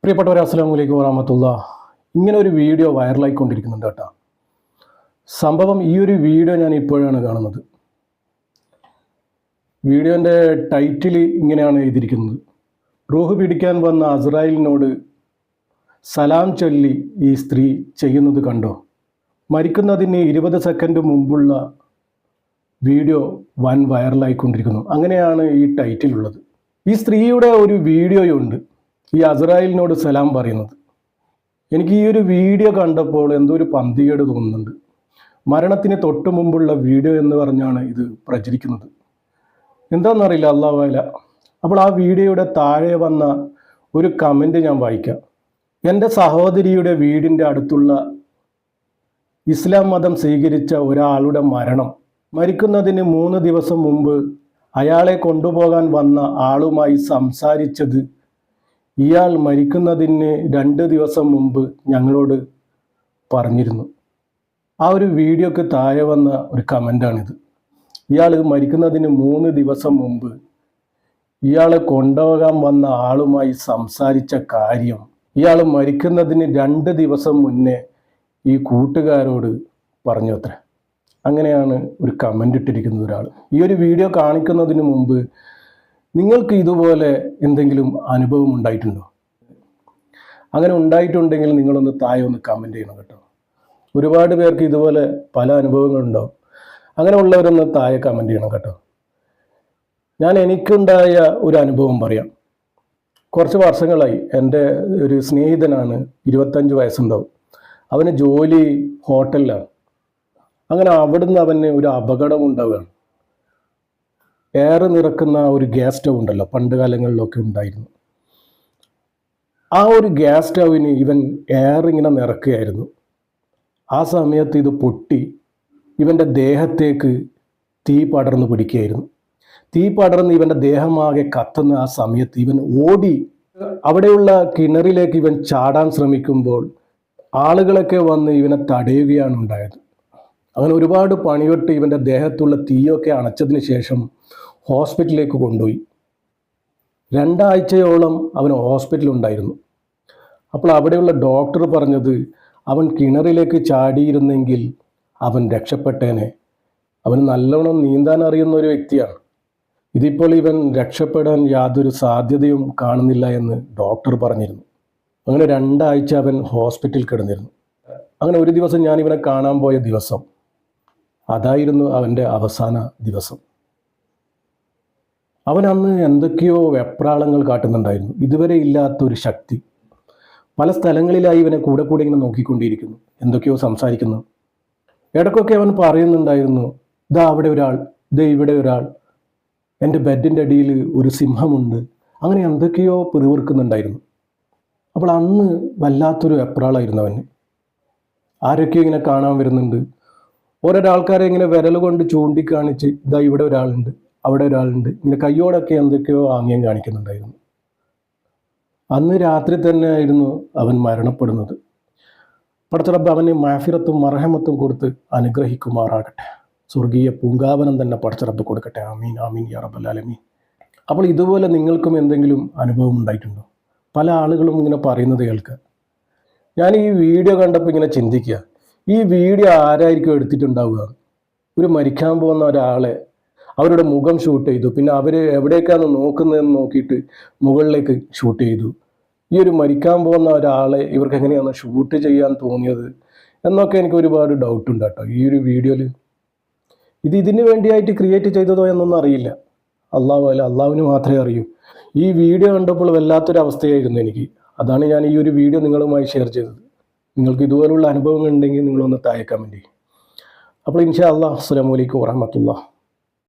പ്രിയപ്പെട്ടവരെ, അസ്സലാമു അലൈക്കും വറഹ്മത്തുള്ളാഹി. ഇങ്ങനെ ഒരു വീഡിയോ വൈറലായിക്കൊണ്ടിരിക്കുന്നുണ്ട് കേട്ടോ. സംഭവം ഈ ഒരു വീഡിയോ ഞാൻ ഇപ്പോഴാണ് കാണുന്നത്. വീഡിയോൻ്റെ ടൈറ്റിൽ ഇങ്ങനെയാണ് എഴുതിയിരിക്കുന്നത്: റൂഹ് പിടിക്കാൻ വന്ന അസ്രായിലിനോട് സലാം ചൊല്ലി ഈ സ്ത്രീ ചെയ്യുന്നത് കണ്ടോ? മരിക്കുന്നതിന് 20 സെക്കൻഡ് മുമ്പുള്ള വീഡിയോ വൻ വൈറലായിക്കൊണ്ടിരിക്കുന്നു. അങ്ങനെയാണ് ഈ ടൈറ്റിലുള്ളത്. ഈ സ്ത്രീയുടെ ഒരു വീഡിയോയുണ്ട് ഈ അസ്രായിലിനോട് സലാം പറയുന്നത്. എനിക്ക് ഈ ഒരു വീഡിയോ കണ്ടപ്പോൾ എന്തോ ഒരു പന്തികേട് തോന്നുന്നുണ്ട്. മരണത്തിന് തൊട്ട് മുമ്പുള്ള വീഡിയോ എന്ന് പറഞ്ഞാണ് ഇത് പ്രചരിക്കുന്നത്. എന്താണെന്നറിയില്ല, അല്ലാഹു അഅലം. അപ്പോൾ ആ വീഡിയോയുടെ താഴെ വന്ന ഒരു കമൻറ്റ് ഞാൻ വായിക്കാം. എൻ്റെ സഹോദരിയുടെ വീടിൻ്റെ അടുത്തുള്ള ഇസ്ലാം മതം സ്വീകരിച്ച ഒരാളുടെ മരിക്കുന്നതിന് 3 ദിവസം മുമ്പ് അയാളെ കൊണ്ടുപോകാൻ വന്ന ആളുമായി സംസാരിച്ചത് ഇയാൾ മരിക്കുന്നതിന് 2 ദിവസം മുമ്പ് ഞങ്ങളോട് പറഞ്ഞിരുന്നു. ആ ഒരു വീഡിയോക്ക് താഴെ വന്ന ഒരു കമൻ്റാണിത്. ഇയാൾ മരിക്കുന്നതിന് 3 ദിവസം മുമ്പ് ഇയാളെ കൊണ്ടുപോകാൻ വന്ന ആളുമായി സംസാരിച്ച കാര്യം ഇയാൾ മരിക്കുന്നതിന് 2 ദിവസം മുന്നേ ഈ കൂട്ടുകാരോട് പറഞ്ഞു അത്ര. അങ്ങനെയാണ് ഒരു കമൻ്റ് ഇട്ടിരിക്കുന്നത് ഒരാൾ. ഈ ഒരു വീഡിയോ കാണിക്കുന്നതിന് മുമ്പ് നിങ്ങൾക്ക് ഇതുപോലെ എന്തെങ്കിലും അനുഭവം ഉണ്ടായിട്ടുണ്ടോ? അങ്ങനെ ഉണ്ടായിട്ടുണ്ടെങ്കിൽ നിങ്ങളൊന്ന് താഴെ ഒന്ന് കമൻറ്റ് ചെയ്യണം കേട്ടോ. ഒരുപാട് പേർക്ക് ഇതുപോലെ പല അനുഭവങ്ങളുണ്ടാവും. അങ്ങനെ ഉള്ളവരൊന്ന് താഴെ കമൻറ്റ് ചെയ്യണം കേട്ടോ. എനിക്കുണ്ടായ ഒരു അനുഭവം പറയാം. കുറച്ച് വർഷങ്ങളായി എൻ്റെ ഒരു സ്നേഹിതനാണ്, 25 വയസ്സുണ്ടാവും. അവന് ജോലി ഹോട്ടലിലാണ്. അങ്ങനെ അവിടുന്ന് അവന് ഒരു അപകടം ഉണ്ടാവുകയാണ്. എയർ നിറക്കുന്ന ഒരു ഗ്യാസ് സ്റ്റൗ ഉണ്ടല്ലോ, പണ്ട് കാലങ്ങളിലൊക്കെ ഉണ്ടായിരുന്നു. ആ ഒരു ഗ്യാസ് സ്റ്റൗവിന് ഇവൻ എയർ ഇങ്ങനെ നിറക്കുകയായിരുന്നു. ആ സമയത്ത് ഇത് പൊട്ടി ഇവൻ്റെ ദേഹത്തേക്ക് തീ പടർന്ന് പിടിക്കുകയായിരുന്നു. തീ പടർന്ന് ഇവൻ്റെ ദേഹമാകെ കത്തുന്ന ആ സമയത്ത് ഇവൻ ഓടി അവിടെയുള്ള കിണറിലേക്ക് ഇവൻ ചാടാൻ ശ്രമിക്കുമ്പോൾ ആളുകളൊക്കെ വന്ന് ഇവനെ തടയുകയാണ് ഉണ്ടായത്. അങ്ങനെ ഒരുപാട് പണിയൊട്ട് ഇവൻ്റെ ദേഹത്തുള്ള തീയൊക്കെ അണച്ചതിന് ശേഷം ഹോസ്പിറ്റലിലേക്ക് കൊണ്ടുപോയി. 2 ആഴ്ചയോളം അവൻ ഹോസ്പിറ്റലുണ്ടായിരുന്നു. അപ്പോൾ അവിടെയുള്ള ഡോക്ടർ പറഞ്ഞത് അവൻ കിണറിലേക്ക് ചാടിയിരുന്നെങ്കിൽ അവൻ രക്ഷപ്പെട്ടേനെ. അവൻ നല്ലോണം നീന്താൻ അറിയുന്ന ഒരു വ്യക്തിയാണ്. ഇതിപ്പോൾ ഇവൻ രക്ഷപ്പെടാൻ യാതൊരു സാധ്യതയും കാണുന്നില്ല എന്ന് ഡോക്ടർ പറഞ്ഞിരുന്നു. അങ്ങനെ 2 ആഴ്ച അവൻ ഹോസ്പിറ്റലിൽ കിടന്നിരുന്നു. അങ്ങനെ ഒരു ദിവസം ഞാൻ ഇവനെ കാണാൻ പോയ ദിവസം അതായിരുന്നു അവൻ്റെ അവസാന ദിവസം. അവൻ അന്ന് എന്തൊക്കെയോ വെപ്രാളങ്ങൾ കാട്ടുന്നുണ്ടായിരുന്നു. ഇതുവരെ ഇല്ലാത്തൊരു ശക്തി. പല സ്ഥലങ്ങളിലായി ഇവനെ കൂടെ ഇങ്ങനെ നോക്കിക്കൊണ്ടിരിക്കുന്നു, എന്തൊക്കെയോ സംസാരിക്കുന്നു. ഇടയ്ക്കൊക്കെ അവൻ പറയുന്നുണ്ടായിരുന്നു, ഇതാ അവിടെ ഒരാൾ, ഇതാ ഇവിടെ ഒരാൾ, എൻ്റെ ബെഡിൻ്റെ അടിയിൽ ഒരു സിംഹമുണ്ട്. അങ്ങനെ എന്തൊക്കെയോ പിറുവിറുക്കുന്നുണ്ടായിരുന്നു. അപ്പോൾ അന്ന് വല്ലാത്തൊരു വെപ്രാളായിരുന്നു അവന്. ആരൊക്കെയോ ഇങ്ങനെ കാണാൻ വരുന്നുണ്ട്. ഓരോരാൾക്കാരെ ഇങ്ങനെ വിരൽ കൊണ്ട് ചൂണ്ടിക്കാണിച്ച് ഇതാ ഇവിടെ ഒരാളുണ്ട്, അവിടെ ഒരാളുണ്ട്, ഇങ്ങനെ കയ്യോടൊക്കെ എന്തൊക്കെയോ ആംഗ്യം കാണിക്കുന്നുണ്ടായിരുന്നു. അന്ന് രാത്രി തന്നെ ആയിരുന്നു അവൻ മരണപ്പെടുന്നത്. പടച്ച റബ്ബ് അവന് മഅഫിറത്തും മർഹമത്തും കൊടുത്ത് അനുഗ്രഹിക്കുമാറാകട്ടെ. സ്വർഗീയ പൂങ്കാവനം തന്നെ പടച്ച റബ്ബ് കൊടുക്കട്ടെ. ആമീൻ ആമീൻ യാ റബ്ബൽ ആലമീൻ. അപ്പോൾ ഇതുപോലെ നിങ്ങൾക്കും എന്തെങ്കിലും അനുഭവം ഉണ്ടായിട്ടുണ്ടോ? പല ആളുകളും ഇങ്ങനെ പറയുന്നത് കേൾക്കുക. ഞാൻ ഈ വീഡിയോ കണ്ടപ്പോൾ ഇങ്ങനെ ചിന്തിക്കുക, ഈ വീഡിയോ ആരായിരിക്കും എടുത്തിട്ടുണ്ടാവുക? ഒരു മരിക്കാൻ പോകുന്ന ഒരാളെ അവരുടെ മുഖം ഷൂട്ട് ചെയ്തു, പിന്നെ അവർ എവിടേക്കാണ് നോക്കുന്നതെന്ന് നോക്കിയിട്ട് മുകളിലേക്ക് ഷൂട്ട് ചെയ്തു. ഈ ഒരു മരിക്കാൻ പോകുന്ന ഒരാളെ ഇവർക്ക് എങ്ങനെയാണ് ഷൂട്ട് ചെയ്യാൻ തോന്നിയത് എന്നൊക്കെ എനിക്ക് ഒരുപാട് ഡൗട്ടുണ്ട് കേട്ടോ. ഈ ഒരു വീഡിയോയിൽ ഇതിന് വേണ്ടിയായിട്ട് ക്രിയേറ്റ് ചെയ്തതോ എന്നൊന്നും അറിയില്ല. അള്ളാഹുവിന് മാത്രമേ അറിയൂ. ഈ വീഡിയോ കണ്ടപ്പോൾ വല്ലാത്തൊരു അവസ്ഥയായിരുന്നു എനിക്ക്. അതാണ് ഞാൻ ഈ ഒരു വീഡിയോ നിങ്ങളുമായി ഷെയർ ചെയ്തത്. നിങ്ങൾക്ക് ഇതുപോലുള്ള അനുഭവങ്ങൾ ഉണ്ടെങ്കിൽ നിങ്ങളൊന്ന് താഴെ കമൻറ്റ് ചെയ്യും. അപ്പോൾ ഇൻഷാ അല്ലാഹ്, അസ്സലാമു അലൈക്കും വറഹ്മത്തുള്ളാഹി.